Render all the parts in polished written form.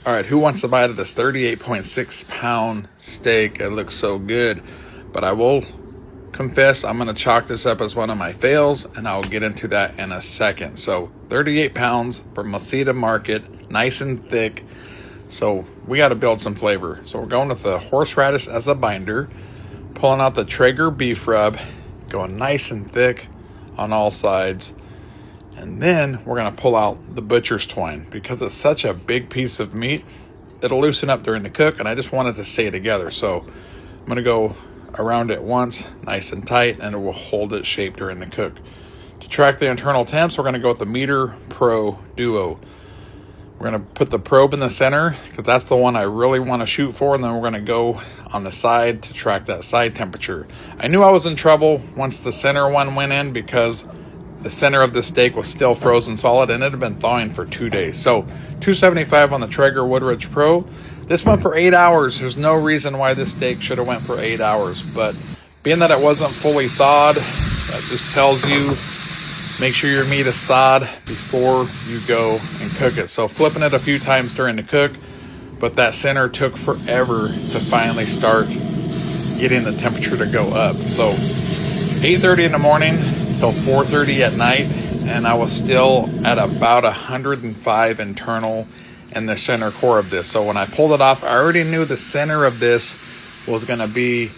All right, who wants to bite of this 38.6 pound steak? It looks so good, but I will confess I'm going to chalk this up as one of my fails, and I'll get into that in a second. So 38 pounds from Mesita Market, nice and thick. So we got to build some flavor. So we're going with the horseradish as a binder, pulling out the Traeger beef rub, going nice and thick on all sides. And then we're going to pull out the butcher's twine because it's such a big piece of meat. It'll loosen up during the cook, and I just want it to stay together. So I'm going to go around it once, nice and tight, and it will hold its shape during the cook. To track the internal temps, we're going to go with the Meter Pro Duo. We're going to put the probe in the center because that's the one I really want to shoot for, and then we're going to go on the side to track that side temperature. I knew I was in trouble once the center one went in because the center of the steak was still frozen solid, and it had been thawing for 2 days. So $275 on the Traeger Woodridge Pro. This went for 8 hours. There's no reason why this steak should have went for 8 hours. But being that it wasn't fully thawed, that just tells you make sure your meat is thawed before you go and cook it. So flipping it a few times during the cook, but that center took forever to finally start getting the temperature to go up. So 8:30 in the morning till 4:30 at night, and I was still at about 105 internal in the center core of this. So when I pulled it off, I already knew the center of this was going to be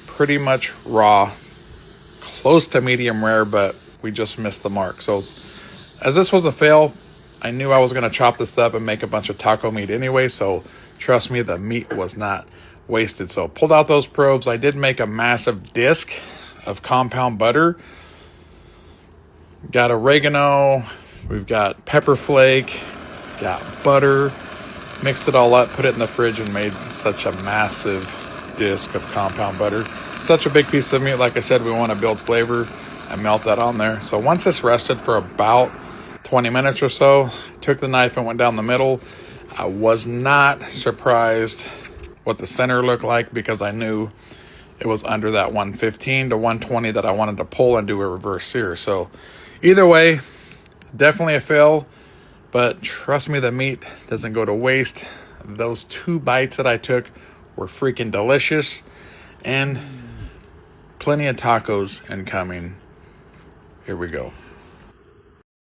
pretty much raw, close to medium rare, but we just missed the mark. So as this was a fail, I knew I was going to chop this up and make a bunch of taco meat anyway. So trust me, the meat was not wasted. So pulled out those probes. I did make a massive disc of compound butter. Got oregano, we've got pepper flake, got butter, mixed it all up, put it in the fridge, and made such a massive disc of compound butter. Such a big piece of meat. Like I said, we want to build flavor and melt that on there. So once this rested for about 20 minutes or so, took the knife and went down the middle. I was not surprised what the center looked like because I knew it was under that 115 to 120 that I wanted to pull and do a reverse sear. So either way, definitely a fail, but trust me, the meat doesn't go to waste. Those 2 bites that I took were freaking delicious, and plenty of tacos incoming. Here we go.